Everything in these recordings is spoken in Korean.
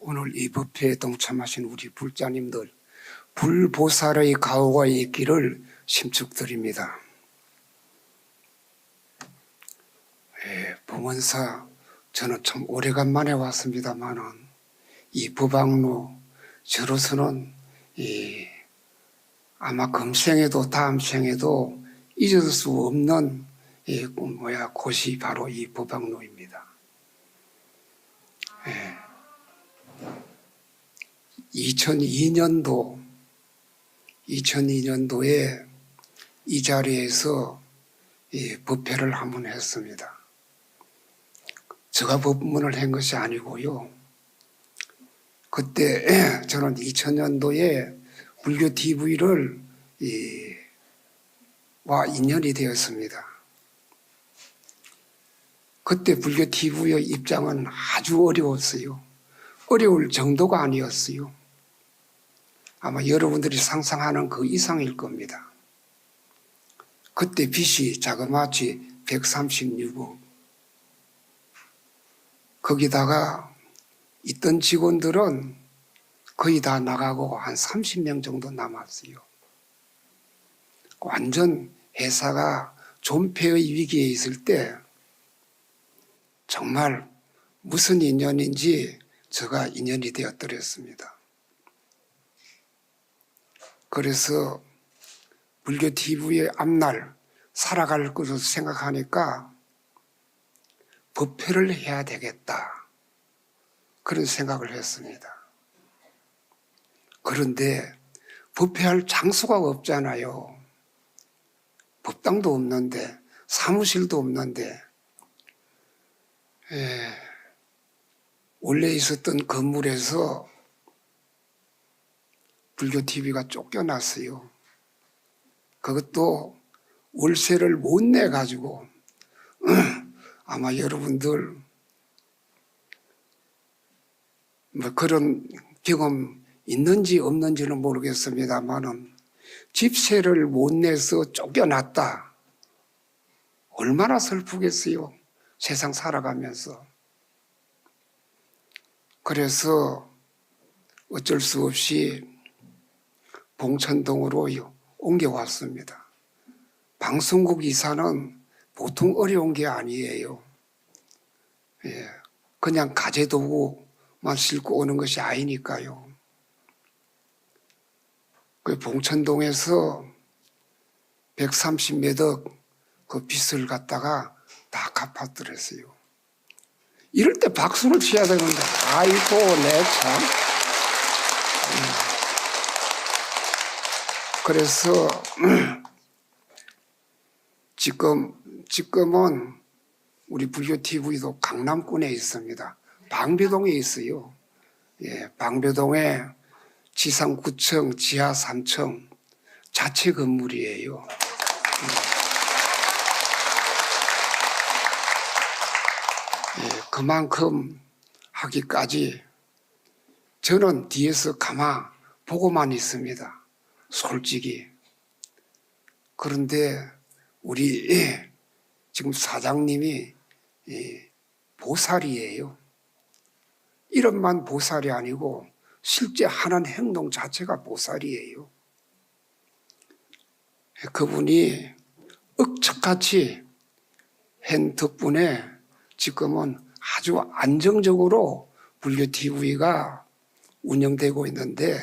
오늘 이 법회에 동참하신 우리 불자님들, 불보살의 가호가 있기를 심축드립니다. 봉원사 저는 참 오래간만에 왔습니다만은 이 법왕로 저로서는 아마 금생에도 다음 생에도 잊을 수 없는 곳이 바로 이 법왕로입니다. 2002년도에 이 자리에서 법회를 한번 했습니다. 제가 법문을 한 것이 아니고요. 그때 저는 2000년도에 불교 TV를 와 인연이 되었습니다. 그때 불교 TV의 입장은 아주 어려웠어요. 어려울 정도가 아니었어요. 아마 여러분들이 상상하는 그 이상일 겁니다. 그때 빚이 자그마치 136억. 거기다가 있던 직원들은 거의 다 나가고 한 30명 정도 남았어요. 완전 회사가 존폐의 위기에 있을 때 정말 무슨 인연인지 제가 인연이 되었더랬습니다. 그래서 불교 TV의 앞날 살아갈 것을 생각하니까 법회를 해야 되겠다. 그런 생각을 했습니다. 그런데 법회할 장소가 없잖아요. 법당도 없는데 사무실도 없는데 원래 있었던 건물에서 불교 TV가 쫓겨났어요. 그것도 월세를 못 내가지고 아마 여러분들 그런 경험 있는지 없는지는 모르겠습니다만은 집세를 못 내서 쫓겨났다. 얼마나 슬프겠어요. 세상 살아가면서. 그래서 어쩔 수 없이 봉천동으로 옮겨왔습니다. 방송국 이사는 보통 어려운 게 아니에요. 그냥 가재도구만 싣고 오는 것이 아니니까요. 그 봉천동에서 130몇 억 그 빚을 갖다가 다 갚았더랬어요. 이럴 때 박수를 쳐야 되는데, 아이고, 내 참. 그래서 지금은 우리 불교 TV도 강남권에 있습니다. 방배동에 있어요. 방배동에 지상 9층, 지하 3층 자체 건물이에요. 그만큼 하기까지 저는 뒤에서 가만 보고만 있습니다. 솔직히. 그런데 우리 지금 사장님이 보살이에요. 이름만 보살이 아니고 실제 하는 행동 자체가 보살이에요. 그분이 억척같이 한 덕분에 지금은 아주 안정적으로 불교 TV가 운영되고 있는데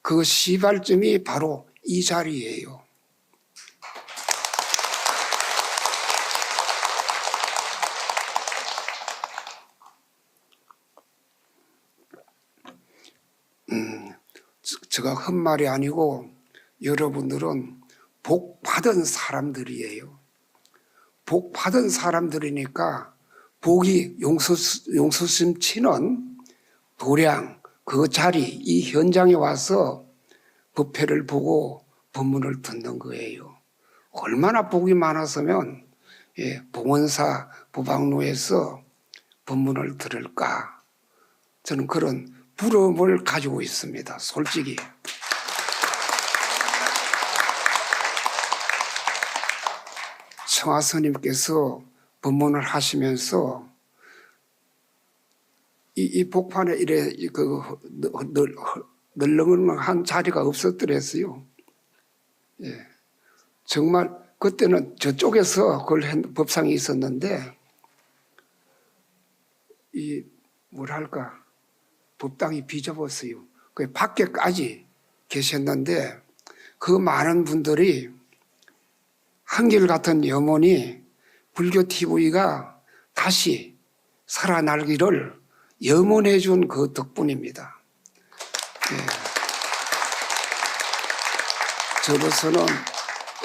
그 시발점이 바로 이 자리예요. 제가 헛말이 아니고 여러분들은 복 받은 사람들이에요. 복 받은 사람들이니까 복이 용수심 치는 도량 그 자리 이 현장에 와서 법회를 보고 법문을 듣는 거예요. 얼마나 복이 많았으면 봉원사 법왕로에서 법문을 들을까. 저는 그런 부러움을 가지고 있습니다. 솔직히. 성화 스님께서 법문을 하시면서 이 복판에 이래 널렁한 자리가 없었더랬어요. 예. 정말 그때는 저쪽에서 그걸 법상이 있었는데 이 뭐랄까 법당이 비좁았어요. 그 밖에까지 계셨는데 그 많은 분들이 한결같은 염원이 불교 TV가 다시 살아나기를 염원해 준 그 덕분입니다. 예. 저로서는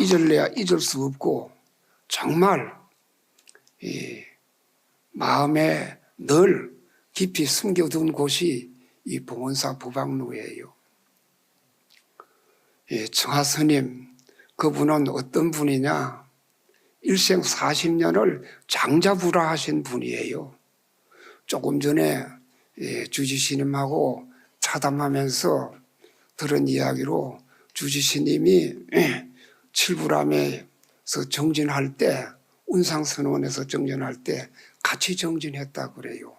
잊을래야 잊을 수 없고 정말 이 마음에 늘 깊이 숨겨둔 곳이 이 봉원사 부박루예요. 예, 청하스님, 그분은 어떤 분이냐? 일생 40년을 장자부라 하신 분이에요. 조금 전에 주지스님하고 차담하면서 들은 이야기로 주지스님이 칠부람에서 정진할 때, 운상선원에서 정진할 때 같이 정진했다 그래요.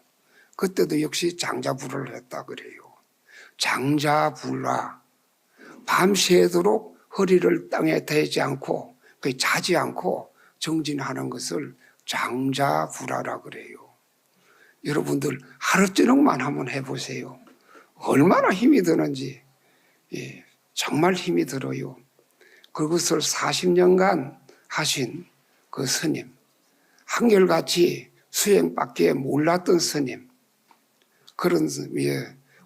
그때도 역시 장자부를 했다 그래요. 장자부라, 밤새도록 허리를 땅에 대지 않고 자지 않고 정진하는 것을 장자부라라 그래요. 여러분들 하루저녁만 한번 해보세요. 얼마나 힘이 드는지. 예, 정말 힘이 들어요. 그것을 40년간 하신 그 스님, 한결같이 수행밖에 몰랐던 스님, 그런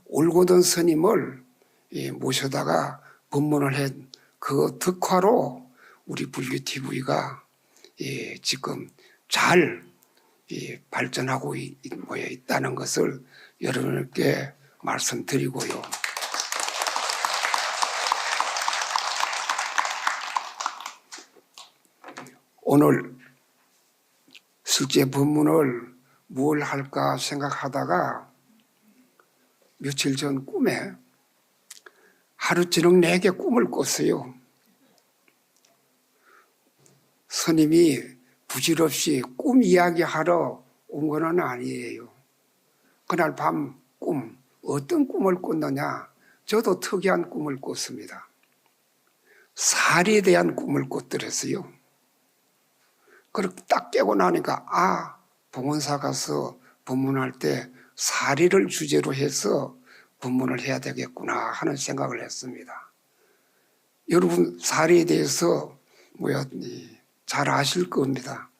올곧은 스님을 모셔다가 법문을 한 그 덕화로 우리 불교TV가 지금 잘 발전하고 있다는 것을 여러분께 말씀드리고요. 오늘 실제 법문을 뭘 할까 생각하다가 며칠 전 꿈에 하루저녁 내게 꿈을 꿨어요. 스님이 부질없이 꿈 이야기하러 온 건 아니에요. 그날 밤 꿈, 어떤 꿈을 꿨느냐? 저도 특이한 꿈을 꿨습니다. 살에 대한 꿈을 꿨더랬어요. 그렇게 딱 깨고 나니까 봉원사 가서 법문할 때 사리를 주제로 해서 법문을 해야 되겠구나 하는 생각을 했습니다. 여러분 사리에 대해서 잘 아실 겁니다.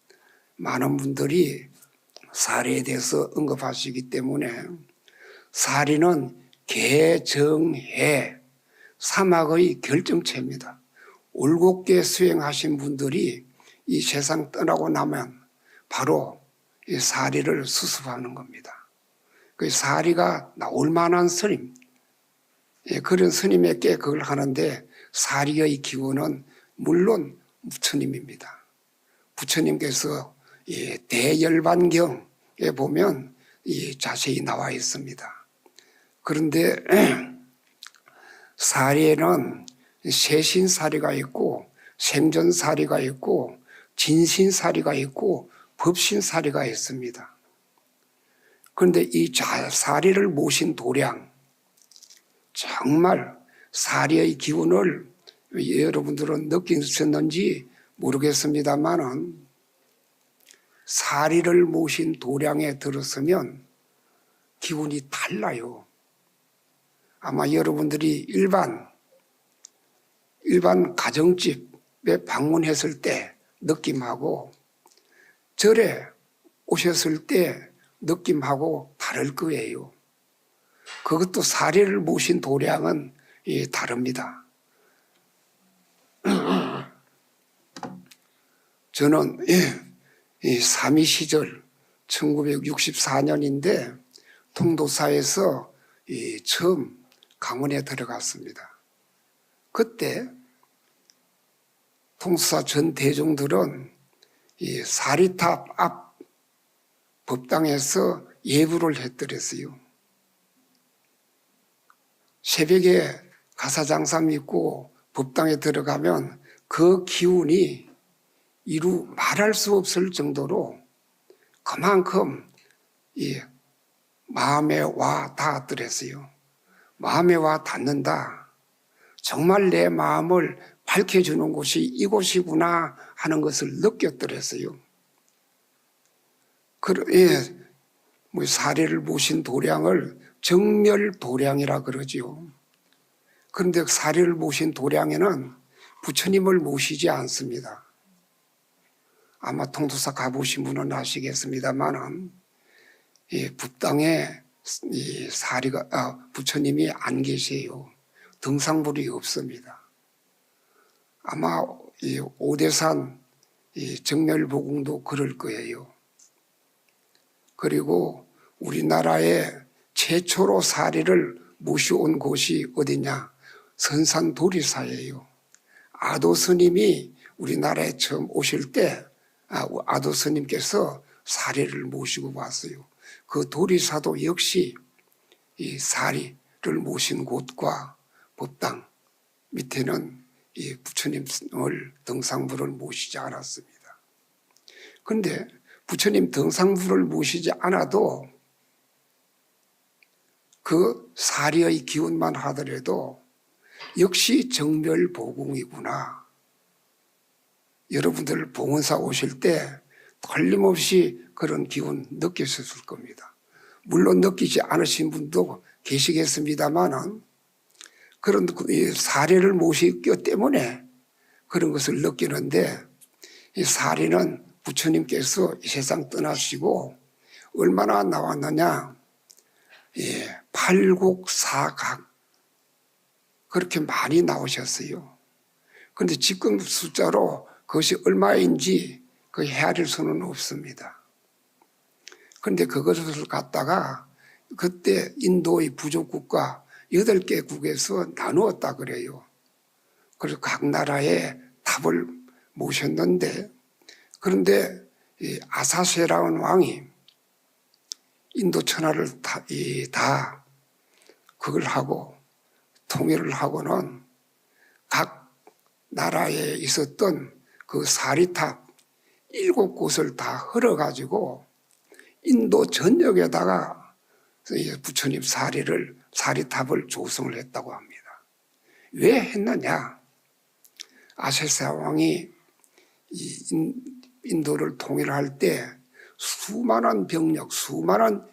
많은 분들이 사리에 대해서 언급하시기 때문에 사리는 개정해 사막의 결정체입니다. 올곧게 수행하신 분들이 이 세상 떠나고 나면 바로 이 사리를 수습하는 겁니다. 그 사리가 나올 만한 스님, 그런 스님에게 그걸 하는데 사리의 기원은 물론 부처님입니다. 부처님께서 대열반경에 보면 자세히 나와 있습니다. 그런데 사리에는 세신사리가 있고 생전사리가 있고 진신사리가 있고 법신사리가 있습니다. 그런데 이 사리를 모신 도량, 정말 사리의 기운을 여러분들은 느끼셨는지 모르겠습니다만은 사리를 모신 도량에 들었으면 기운이 달라요. 아마 여러분들이 일반 가정집에 방문했을 때 느낌하고 절에 오셨을 때 느낌하고 다를 거예요. 그것도 사리를 모신 도량은 다릅니다. 저는 삼이 시절 1964년인데 통도사에서 처음 강원에 들어갔습니다. 그때 통도사 전 대종들은 이 사리탑 앞 법당에서 예불을 했더랬어요. 새벽에 가사장사 믿고 법당에 들어가면 그 기운이 말할 수 없을 정도로 그만큼 마음에 와 닿았더랬어요. 마음에 와 닿는다. 정말 내 마음을 밝혀주는 곳이 이곳이구나 하는 것을 느꼈더랬어요. 예, 사리를 모신 도량을 정멸도량이라 그러지요. 그런데 사리를 모신 도량에는 부처님을 모시지 않습니다. 아마 통도사 가보신 분은 아시겠습니다만은 북당에 부처님이 안 계세요. 등상불이 없습니다. 아마 오대산 정멸보궁도 그럴 거예요. 그리고 우리나라에 최초로 사리를 모셔온 곳이 어디냐? 선산도리사예요. 아도 스님이 우리나라에 처음 오실 때 아도 스님께서 사리를 모시고 왔어요. 그 도리사도 역시 이 사리를 모신 곳과 법당 밑에는 이 부처님을 등상부를 모시지 않았습니다. 그런데 부처님 등상부를 모시지 않아도 그 사리의 기운만 하더라도 역시 정멸보궁이구나. 여러분들 봉헌사 오실 때 틀림없이 그런 기운 느끼셨을 겁니다. 물론 느끼지 않으신 분도 계시겠습니다만은 그런 사리를 모시기 때문에 그런 것을 느끼는데 이 사리는 부처님께서 이 세상 떠나시고 얼마나 나왔느냐? 팔국사각 그렇게 많이 나오셨어요. 그런데 지금 숫자로 그것이 얼마인지 그 헤아릴 수는 없습니다. 그런데 그것을 갖다가 그때 인도의 부족국가 8개국에서 나누었다 그래요. 그래서 각 나라에 탑을 모셨는데 그런데 이 아사세라는 왕이 인도 천하를 다 그걸 하고 통일을 하고는 각 나라에 있었던 그 사리탑 7곳을 다 헐어가지고 인도 전역에다가 부처님 사리탑을 조성을 했다고 합니다. 왜 했느냐? 아세사 왕이 인도를 통일할 때 수많은 병력, 수많은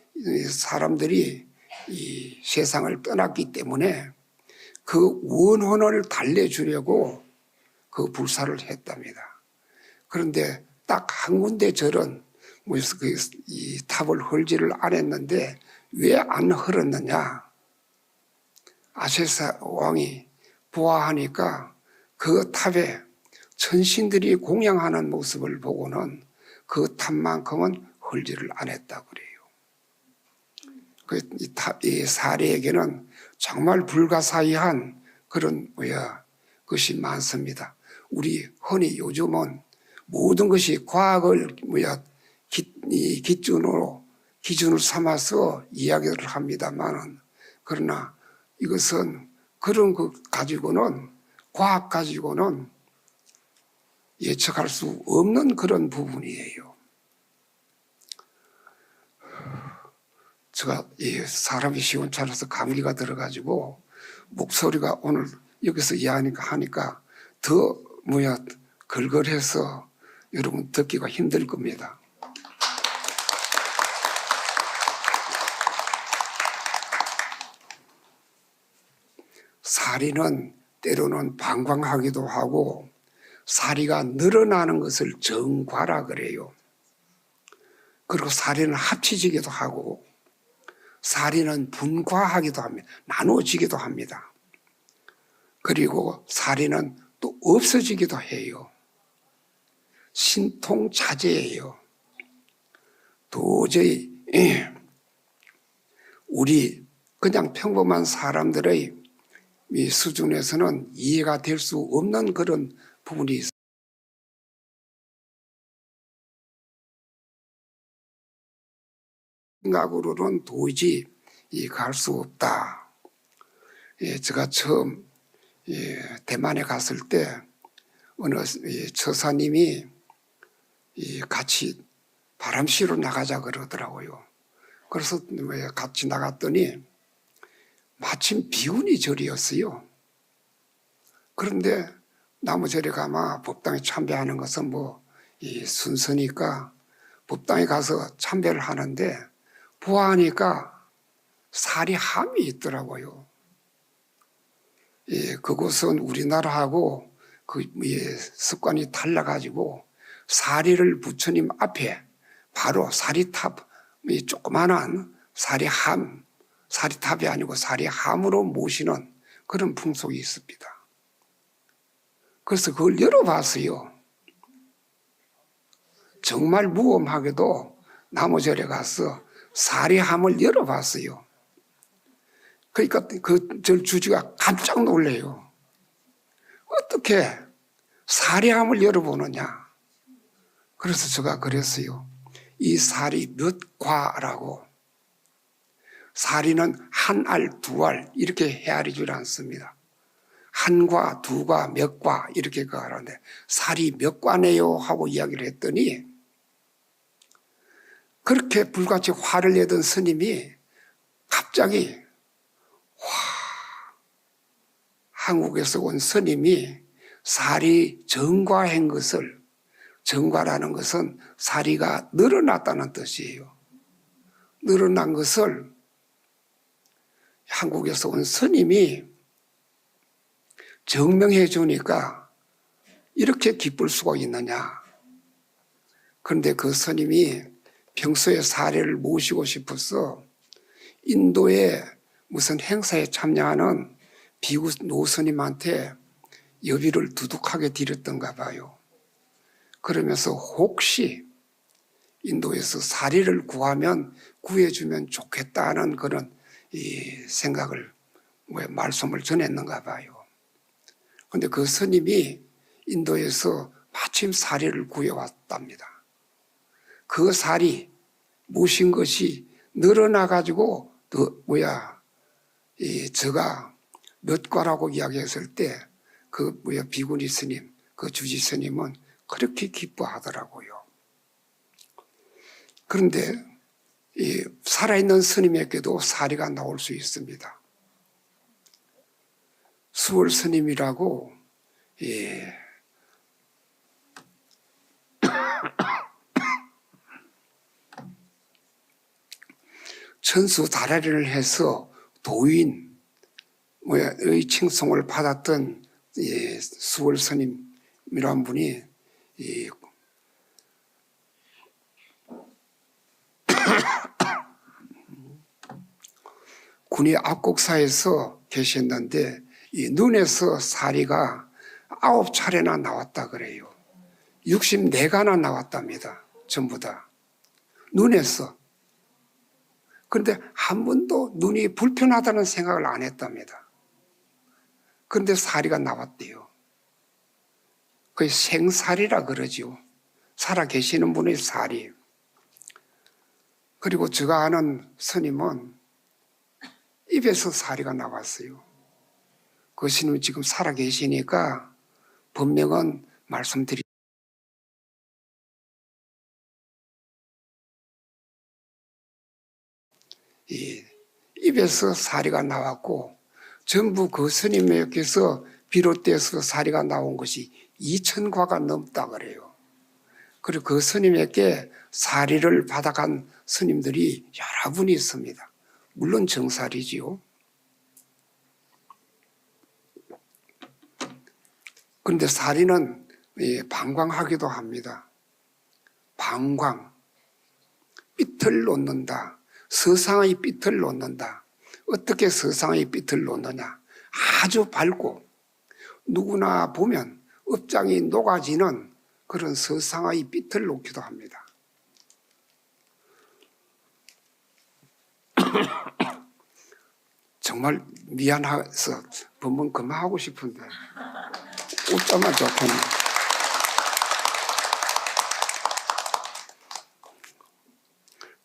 사람들이 이 세상을 떠났기 때문에 그 원혼을 달래주려고 그 불사를 했답니다. 그런데 딱 한 군데 절은 이 탑을 헐지를 안 했는데 왜 안 헐었느냐? 아세사 왕이 보아하니까 그 탑에 천신들이 공양하는 모습을 보고는 그 탑만큼은 헐지를 안 했다고 그래요. 이 사리에게는 정말 불가사의한 그런 것이 많습니다. 우리 흔히 요즘은 모든 것이 과학을 기준을 삼아서 이야기를 합니다만은 그러나 이것은 그런 것 가지고는 과학 가지고는 예측할 수 없는 그런 부분이에요. 제가 사람이 시원찮아서 감기가 들어가지고 목소리가 오늘 여기서 하니까 더 걸걸해서 여러분 듣기가 힘들 겁니다. 사리는 때로는 방광하기도 하고 사리가 늘어나는 것을 정과라 그래요. 그리고 사리는 합치지기도 하고 사리는 분과하기도 합니다. 나누어지기도 합니다. 그리고 사리는 또 없어지기도 해요. 신통자제예요. 도저히 우리 그냥 평범한 사람들의 이 수준에서는 이해가 될 수 없는 그런 부분이 있어요. 생각으로는 도저히 갈 수 없다. 제가 처음 대만에 갔을 때 어느 처사님이 같이 바람 쐬러 나가자 그러더라고요. 그래서 같이 나갔더니 마침 비운이 절이었어요. 그런데 나무절에 가면 법당에 참배하는 것은 이 순서니까 법당에 가서 참배를 하는데 보아하니까 사리함이 있더라고요. 그곳은 우리나라하고 습관이 달라가지고 사리를 부처님 앞에 바로 사리탑, 조그만한 사리탑이 아니고 사리함으로 모시는 그런 풍속이 있습니다. 그래서 그걸 열어봤어요. 정말 무엄하게도 나무절에 가서 사리함을 열어봤어요. 그러니까 그 절 주지가 깜짝 놀래요. 어떻게 사리함을 열어보느냐. 그래서 제가 그랬어요. 이 사리 몇 과라고. 사리는 한 알, 두 알 이렇게 헤아리 줄 않습니다. 한 과, 두 과, 몇 과 이렇게 가라는데 사리 몇 과네요 하고 이야기를 했더니 그렇게 불같이 화를 내던 스님이 갑자기 한국에서 온 스님이 사리 정과한 것을, 정과라는 것은 사리가 늘어났다는 뜻이에요. 늘어난 것을 한국에서 온 스님이 증명해 주니까 이렇게 기쁠 수가 있느냐. 그런데 그 스님이 평소에 사리를 모시고 싶어서 인도에 무슨 행사에 참여하는 비구 노스님한테 여비를 두둑하게 드렸던가 봐요. 그러면서 혹시 인도에서 사리를 구하면 구해주면 좋겠다는 그런 생각을 말씀을 전했는가 봐요. 그런데 그 스님이 인도에서 마침 사리를 구해왔답니다. 그 사리 모신 것이 늘어나가지고 제가 몇 과라고 이야기했을 때 비구니 스님, 그 주지 스님은 그렇게 기뻐하더라고요. 그런데 살아있는 스님에게도 사리가 나올 수 있습니다. 수월 스님이라고 천수 다라리를 해서 도인의 칭송을 받았던 수월 스님이란 분이 군의 압곡사에서 계셨는데 이 눈에서 사리가 9차례나 나왔다 그래요. 64가나 나왔답니다. 전부 다. 눈에서. 그런데 한 번도 눈이 불편하다는 생각을 안 했답니다. 그런데 사리가 나왔대요. 그게 생사리라 그러죠. 살아 계시는 분의 사리. 그리고 제가 아는 스님은 입에서 사리가 나왔어요. 그 스님은 지금 살아 계시니까 본명은 입에서 사리가 나왔고 전부 그 스님에게서 비롯돼서 사리가 나온 것이 2000과가 넘다 그래요. 그리고 그 스님에게 사리를 받아간 스님들이 여러 분이 있습니다. 물론 정사리지요. 그런데 사리는 방광하기도 합니다. 방광, 삐틀 놓는다. 서상의 삐틀 놓는다. 어떻게 서상의 삐틀 놓느냐. 아주 밝고 누구나 보면 업장이 녹아지는 그런 서상의 삐틀 놓기도 합니다. 정말 미안해서 본문 그만하고 싶은데 웃자만 좋겠네.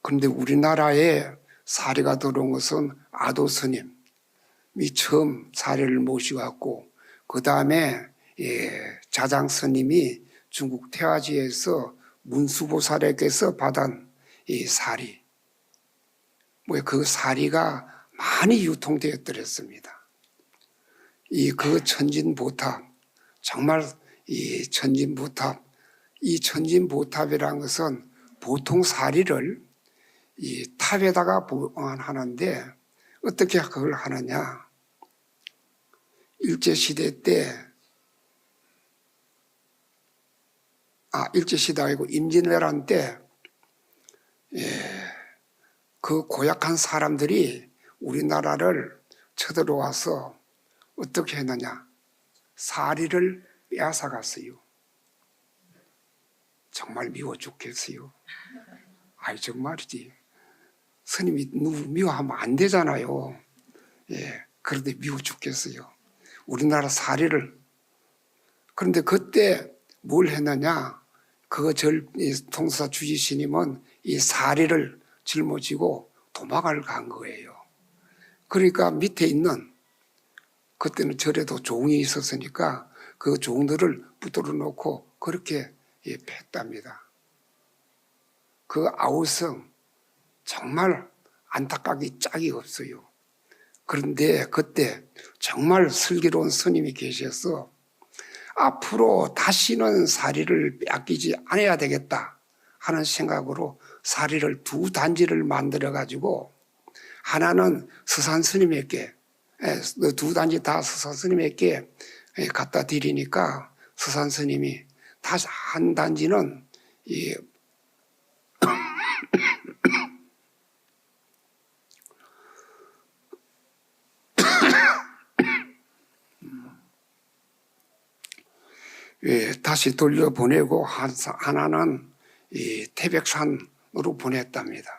그런데 우리나라에 사리가 들어온 것은 아도 스님이 처음 사리를 모시고 그 다음에 자장 스님이 중국 태화지에서 문수보살에게서 받은 이 사리. 그 사리가 많이 유통되었더랬습니다. 그 천진보탑, 정말 이 천진보탑이라는 것은 보통 사리를 이 탑에다가 보관하는데 어떻게 그걸 하느냐? 일제시대 때, 일제시대 아니고 임진왜란 때, 그 고약한 사람들이 우리나라를 쳐들어와서 어떻게 했느냐? 사리를 빼앗아갔어요. 정말 미워 죽겠어요. 정말이지. 스님이 누구 미워하면 안 되잖아요. 그런데 미워 죽겠어요. 우리나라 사리를. 그런데 그때 뭘 했느냐? 통사 주지 스님은 이 사리를 짊어지고 도망을 간 거예요. 그러니까 밑에 있는, 그때는 절에도 종이 있었으니까 그 종들을 붙들어 놓고 그렇게 팼답니다. 그 아우성 정말 안타깝게 짝이 없어요. 그런데 그때 정말 슬기로운 스님이 계셔서 앞으로 다시는 사리를 빼앗기지 않아야 되겠다 하는 생각으로 사리를 두 단지를 만들어 가지고 하나는 서산 스님에게, 두 단지 다 서산 스님에게 갖다 드리니까 서산 스님이 다시 한 단지는 다시 돌려보내고 하나는 태백산으로 보냈답니다.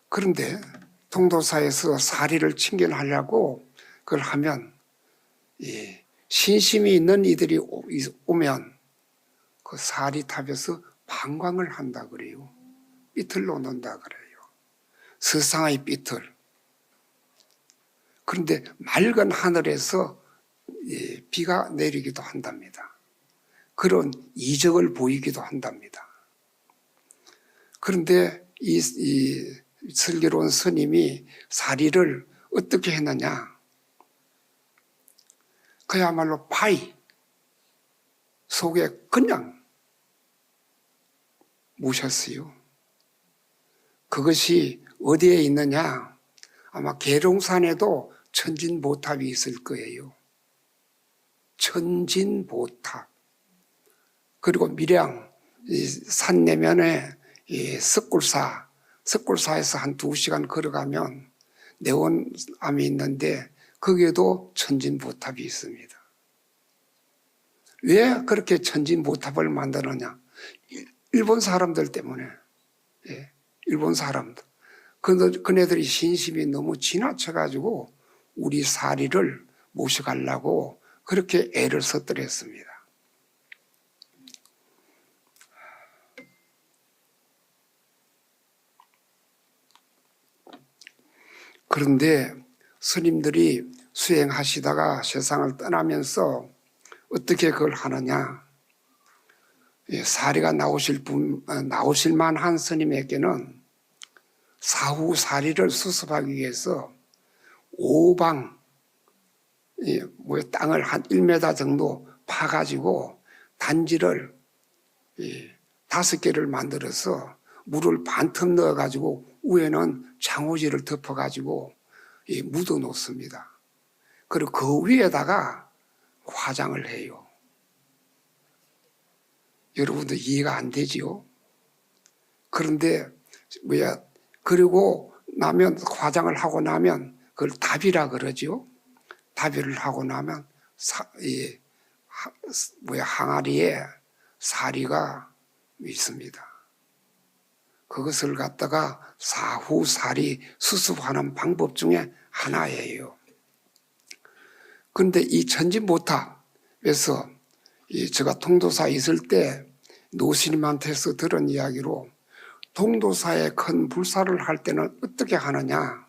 그런데 통도사에서 사리를 친견하려고 그걸 하면 신심이 있는 이들이 오면 그 사리탑에서 방광을 한다 그래요. 삐틀 놓는다 그래요. 서상의 삐틀. 그런데 맑은 하늘에서 비가 내리기도 한답니다. 그런 이적을 보이기도 한답니다. 그런데 이 슬기로운 스님이 사리를 어떻게 했느냐? 그야말로 바위 속에 그냥 모셨어요. 그것이 어디에 있느냐? 아마 계룡산에도 천진보탑이 있을 거예요. 천진보탑. 그리고 밀양 산 내면에 석굴사에서 한 2시간 걸어가면 내원암이 있는데 거기에도 천진보탑이 있습니다. 왜 그렇게 천진보탑을 만드느냐? 일본 사람들 때문에. 일본 사람들. 그네들이 신심이 너무 지나쳐가지고 우리 사리를 모셔가려고 그렇게 애를 썼더랬습니다. 그런데 스님들이 수행하시다가 세상을 떠나면서 어떻게 그걸 하느냐? 사리가 나오실 만한 스님에게는 사후 사리를 수습하기 위해서 오방 땅을 한 1m 정도 파가지고 단지를 5개를 만들어서 물을 반틈 넣어가지고 위에는 장호지를 덮어가지고 묻어 놓습니다. 그리고 그 위에다가 화장을 해요. 여러분들 이해가 안 되지요? 그런데 그리고 나면 화장을 하고 나면 그걸 답이라 그러죠. 답이를 하고 나면 항아리에 사리가 있습니다. 그것을 갖다가 사후사리 수습하는 방법 중에 하나예요. 그런데 이 천진보탑에서 제가 통도사에 있을 때 노스님한테서 들은 이야기로 통도사에 큰 불사를 할 때는 어떻게 하느냐?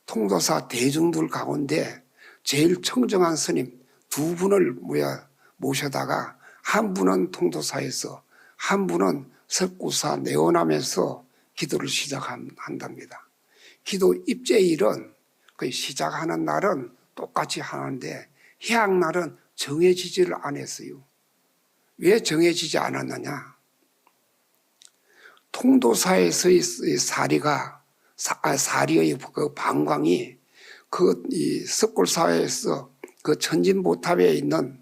통도사 대중들 가운데 제일 청정한 스님 2분을 모셔다가 한 분은 통도사에서 한 분은 석구사 내원암에서 기도를 시작한답니다. 기도 입제일은 그 시작하는 날은 똑같이 하는데 해양날은 정해지지를 않았어요. 왜 정해지지 않았느냐? 통도사에서의 사리의 그 방광이 이 석굴사에서 그 천진보탑에 있는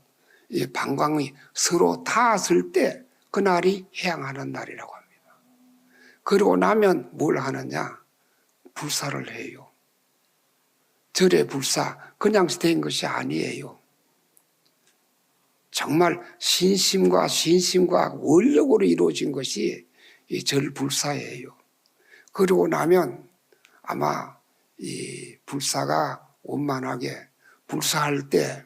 이 방광이 서로 닿았을 때 그날이 해양하는 날이라고 합니다. 그러고 나면 뭘 하느냐? 불사를 해요. 절의 불사, 그냥 된 것이 아니에요. 정말 신심과 원력으로 이루어진 것이 이 절불사예요. 그러고 나면 아마 이 불사가 원만하게 불사할 때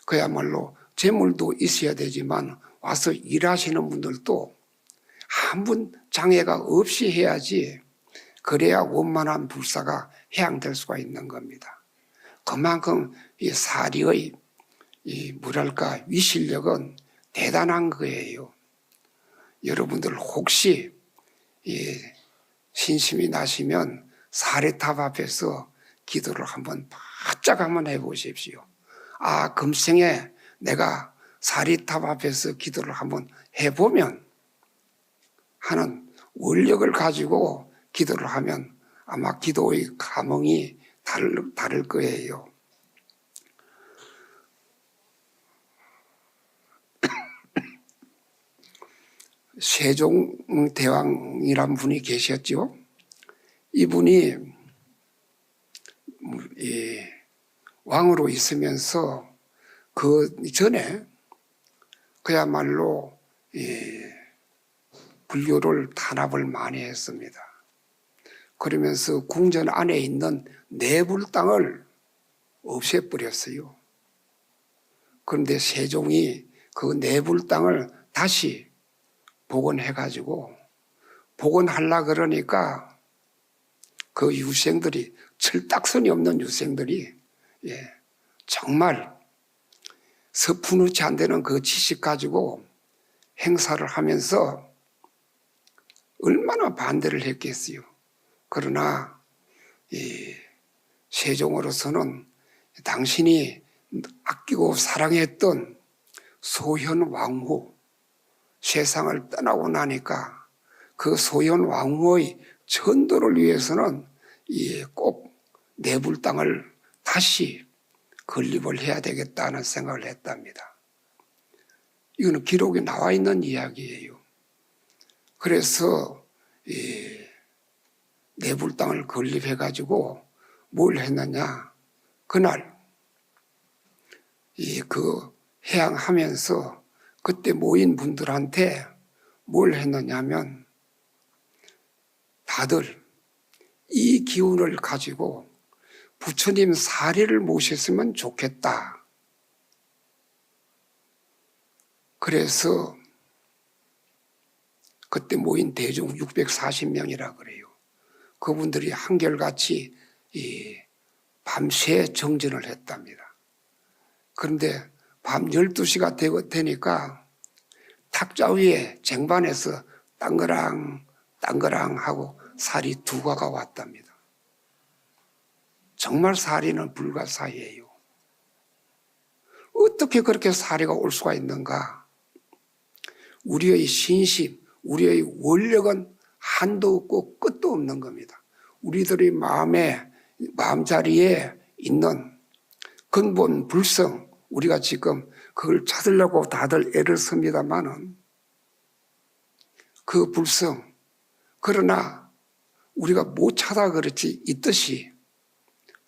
그야말로 재물도 있어야 되지만 와서 일하시는 분들도 아무 장애가 없이 해야지, 그래야 원만한 불사가 해양될 수가 있는 겁니다. 그만큼 이 사리의 위실력은 대단한 거예요. 여러분들 혹시 신심이 나시면 사리탑 앞에서 기도를 바짝 한번 해보십시오. 아, 금생에 내가 사리탑 앞에서 기도를 한번 해보면 하는 원력을 가지고 기도를 하면 아마 기도의 감흥이 다를 거예요. 세종대왕이란 분이 계셨죠. 이분이 왕으로 있으면서 그 전에 그야말로 불교를 탄압을 많이 했습니다. 그러면서 궁전 안에 있는 내불당을 없애버렸어요. 그런데 세종이 그 내불당을 다시 복원해가지고 복원하려고 그러니까 그 유생들이, 철딱선이 없는 유생들이 정말 서푼치 안 되는 그 지식 가지고 행사를 하면서 얼마나 반대를 했겠어요. 그러나 세종으로서는 당신이 아끼고 사랑했던 소현왕후, 세상을 떠나고 나니까 그 소현왕후의 전도를 위해서는 꼭 내불당을 다시 건립을 해야 되겠다는 생각을 했답니다. 이거는 기록에 나와 있는 이야기예요. 그래서 내불당을 건립해가지고 뭘 했느냐? 그날 그 해양하면서 그때 모인 분들한테 뭘 했느냐면 다들 이 기운을 가지고 부처님 사리를 모셨으면 좋겠다. 그래서 그때 모인 대중 640명이라 그래요. 그분들이 한결같이 밤새 정진을 했답니다. 그런데 밤 12시가 되니까 탁자 위에 쟁반에서 땅그랑 하고 사리 두가가 왔답니다. 정말 사리는 불가사의예요. 어떻게 그렇게 사리가 올 수가 있는가? 우리의 신심, 우리의 원력은 한도 없고 끝도 없는 겁니다. 우리들의 마음자리에 있는 근본 불성, 우리가 지금 그걸 찾으려고 다들 애를 씁니다마는 그 불성, 그러나 우리가 못 찾아 그렇지 있듯이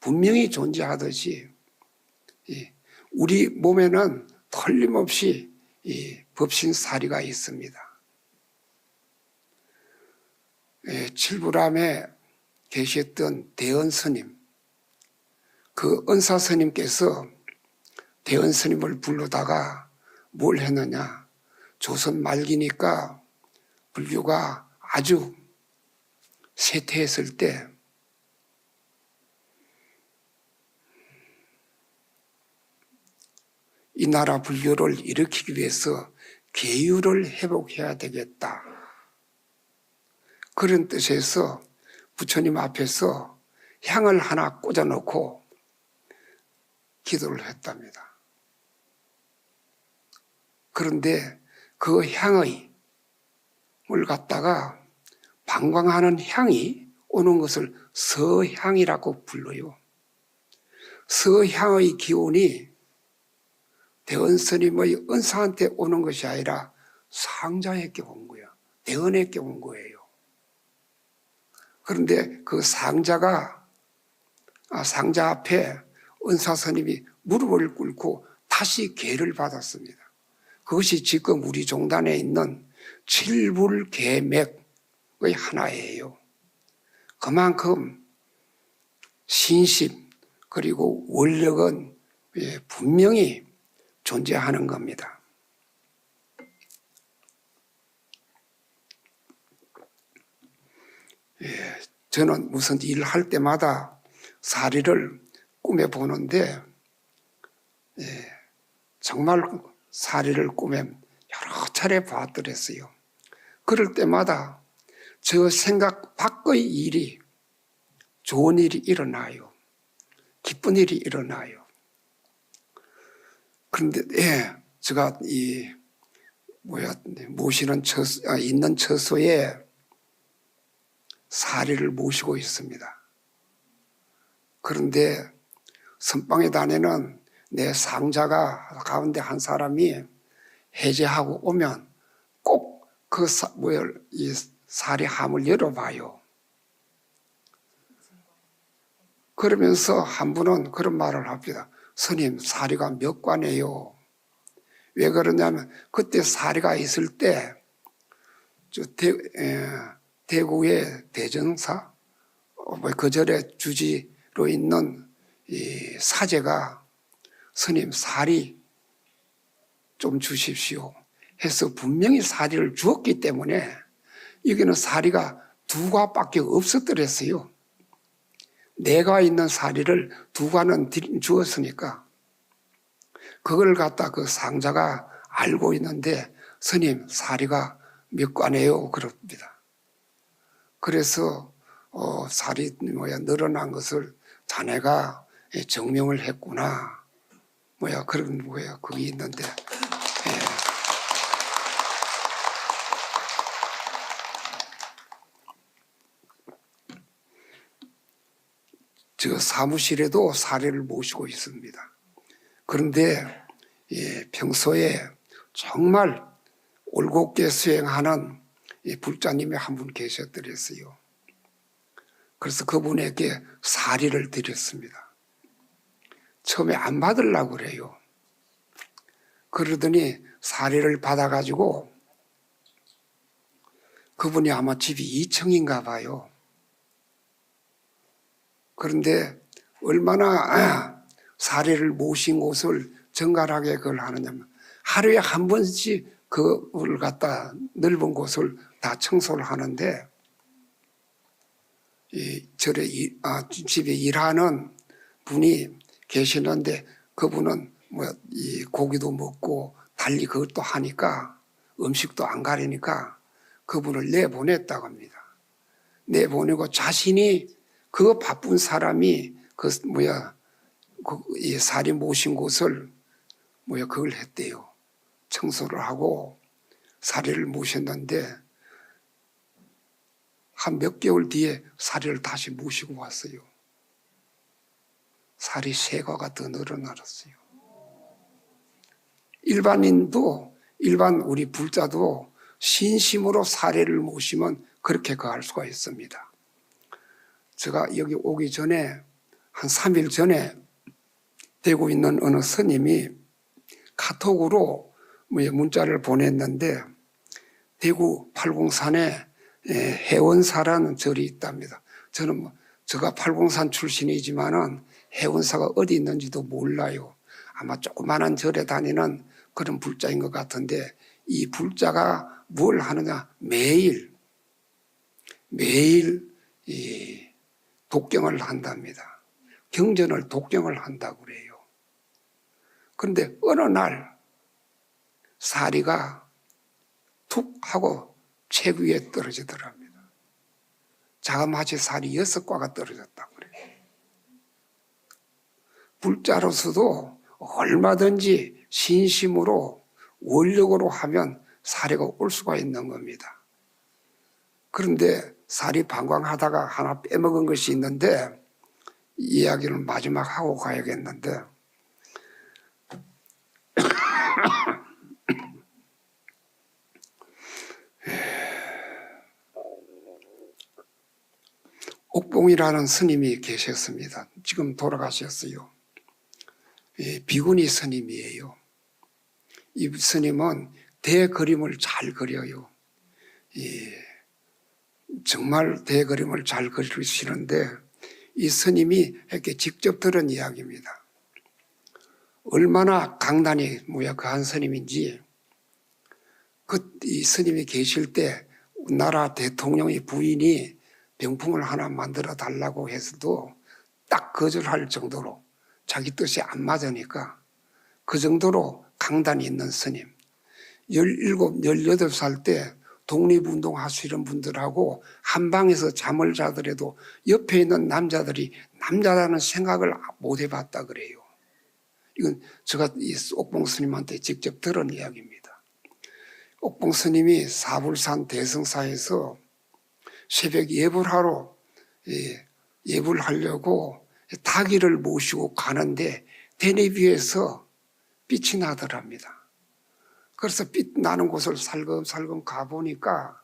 분명히 존재하듯이 우리 몸에는 틀림없이 법신사리가 있습니다. 칠부람에 계셨던 대언스님, 그 은사스님께서 대언스님을 부르다가 뭘 했느냐? 조선 말기니까 불교가 아주 쇠퇴했을 때 이 나라 불교를 일으키기 위해서 계율을 회복해야 되겠다. 그런 뜻에서 부처님 앞에서 향을 하나 꽂아놓고 기도를 했답니다. 그런데 그 향의 물 갖다가 방광하는 향이 오는 것을 서향이라고 불러요. 서향의 기운이 대언스님의 은사한테 오는 것이 아니라 상자에게 온 거야. 대언에게 온 거예요. 그런데 그 상자 앞에 은사스님이 무릎을 꿇고 다시 계를 받았습니다. 그것이 지금 우리 종단에 있는 칠불계맥의 하나예요. 그만큼 신심 그리고 원력은 분명히 존재하는 겁니다. 저는 무슨 일을 할 때마다 사리를 꿈에 보는데 정말 사리를 꿈에 여러 차례 봤더랬어요. 그럴 때마다 저 생각 밖의 일이 좋은 일이 일어나요. 기쁜 일이 일어나요. 그런데 제가 모시는 있는 처소에 사리를 모시고 있습니다. 그런데 선방에 다니는 내 상자가 가운데 한 사람이 해제하고 오면 꼭 그 사리 함을 열어봐요. 그러면서 한 분은 그런 말을 합니다. 스님, 사리가 몇 관이에요? 왜 그러냐면 그때 사리가 있을 때 대구의 대전사 그 절에 주지로 있는 이 사제가 스님 사리 좀 주십시오 해서 분명히 사리를 주었기 때문에 여기는 사리가 두 과밖에 없었더랬어요. 내가 있는 사리를 두 과는 주었으니까 그걸 갖다 그 상자가 알고 있는데 스님 사리가 몇 관이에요? 그럽니다. 그래서 살이 늘어난 것을 자네가 증명을 했구나. 그런 그게 있는데 저 사무실에도 사례를 모시고 있습니다. 그런데 평소에 정말 올곧게 수행하는 불자님이 한 분 계셨더랬어요. 그래서 그분에게 사리를 드렸습니다. 처음에 안 받으려고 그래요. 그러더니 사리를 받아가지고 그분이 아마 집이 2층인가 봐요. 그런데 얼마나 사리를 모신 곳을 정갈하게 그걸 하느냐면 하루에 한 번씩 그걸 갖다 넓은 곳을 다 청소를 하는데 집에 일하는 분이 계시는데 그분은 이 고기도 먹고 달리 그것도 하니까 음식도 안 가리니까 그분을 내보냈다고 합니다. 내보내고 자신이 그 바쁜 사람이 이 사리 모신 곳을 그걸 했대요. 청소를 하고 사리를 모셨는데 한 몇 개월 뒤에 사리를 다시 모시고 왔어요. 사리 3과가 더 늘어났어요. 일반 우리 불자도 신심으로 사리를 모시면 그렇게 거할 수가 있습니다. 제가 여기 오기 전에 한 3일 전에 대구에 있는 어느 스님이 카톡으로 문자를 보냈는데 대구 팔공산에 해원사라는 절이 있답니다. 저는 제가 팔공산 출신이지만은 해원사가 어디 있는지도 몰라요. 아마 조그마한 절에 다니는 그런 불자인 것 같은데 이 불자가 뭘 하느냐 매일 이 독경을 한답니다. 경전을 독경을 한다고 그래요. 그런데 어느 날 사리가 툭 하고 책 위에 떨어지더랍니다. 자그마치 살이 6과가 떨어졌다고 그래요. 불자로서도 얼마든지 신심으로 원력으로 하면 사례가 올 수가 있는 겁니다. 그런데 살이 방광하다가 하나 빼먹은 것이 있는데 이 이야기는 마지막 하고 가야겠는데 옥봉이라는 스님이 계셨습니다. 지금 돌아가셨어요. 비구니 스님이에요. 이 스님은 대그림을 잘 그려요. 정말 대그림을 잘 그리시는데 이 스님이 이렇게 직접 들은 이야기입니다. 얼마나 강단이 무약한 스님인지 이 스님이 계실 때 나라 대통령의 부인이 병풍을 하나 만들어 달라고 해서도 딱 거절할 정도로 자기 뜻이 안 맞으니까 그 정도로 강단이 있는 스님. 17, 18살 때 독립운동 하시는 분들하고 한 방에서 잠을 자더라도 옆에 있는 남자들이 남자라는 생각을 못 해봤다 그래요. 이건 제가 이 옥봉 스님한테 직접 들은 이야기입니다. 옥봉 스님이 사불산 대성사에서 새벽 예불 하러 예불 하려고 타기를 모시고 가는데 대내비에서 빛이 나더랍니다. 그래서 빛 나는 곳을 살금살금 가보니까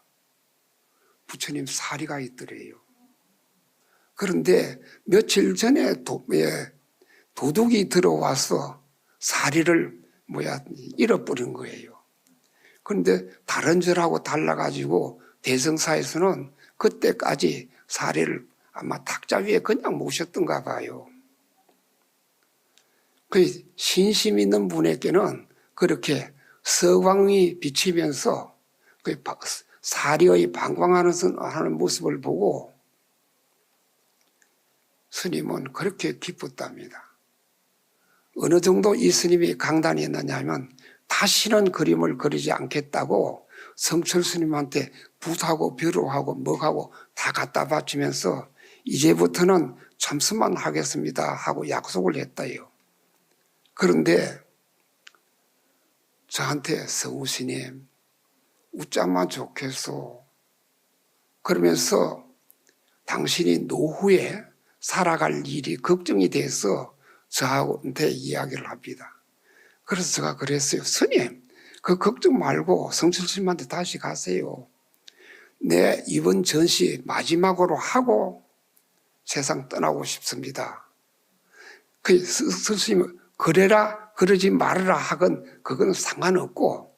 부처님 사리가 있더래요. 그런데 며칠 전에 도둑이 들어와서 사리를 잃어버린 거예요. 그런데 다른 절하고 달라가지고 대성사에서는 그때까지 사리를 아마 탁자 위에 그냥 모셨던가 봐요. 그 신심 있는 분에게는 그렇게 서광이 비치면서 그 사리의 방광하는 모습을 보고 스님은 그렇게 기뻤답니다. 어느 정도 이 스님이 강단이 있느냐 하면 다시는 그림을 그리지 않겠다고 성철 스님한테 붓하고 벼루하고 먹하고 다 갖다 바치면서 이제부터는 참선만 하겠습니다 하고 약속을 했다요. 그런데 저한테 성우 스님 웃자만 좋겠소. 그러면서 당신이 노후에 살아갈 일이 걱정이 돼서 저한테 이야기를 합니다. 그래서 제가 그랬어요. 스님, 그 걱정 말고 성철 스님한테 다시 가세요. 내 이번 전시 마지막으로 하고 세상 떠나고 싶습니다. 그 스님 그래라 그러지 말아라 하건 그건 상관없고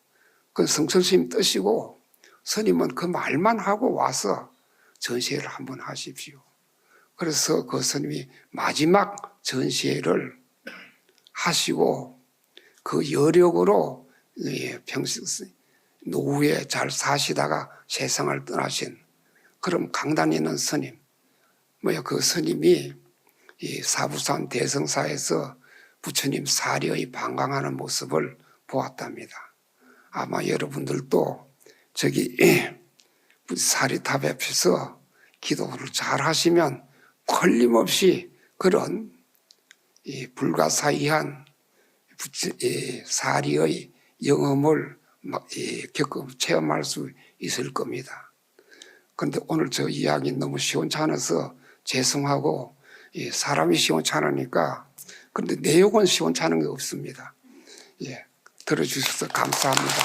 그건 성철 스님 뜻이고 스님은 그 말만 하고 와서 전시회를 한번 하십시오. 그래서 그 스님이 마지막 전시회를 하시고 그 여력으로 노후에 잘 사시다가 세상을 떠나신 그런 강단 있는 스님, 그 스님이 이 사부산 대성사에서 부처님 사리의 방광하는 모습을 보았답니다. 아마 여러분들도 저기 사리탑 앞에서 기도를 잘 하시면 틀림없이 그런 불가사의한 사리의 영험을 체험할 수 있을 겁니다. 그런데 오늘 저 이야기 너무 시원찮아서 죄송하고 사람이 시원찮으니까 그런데 내용은 시원찮은 게 없습니다. 들어주셔서 감사합니다.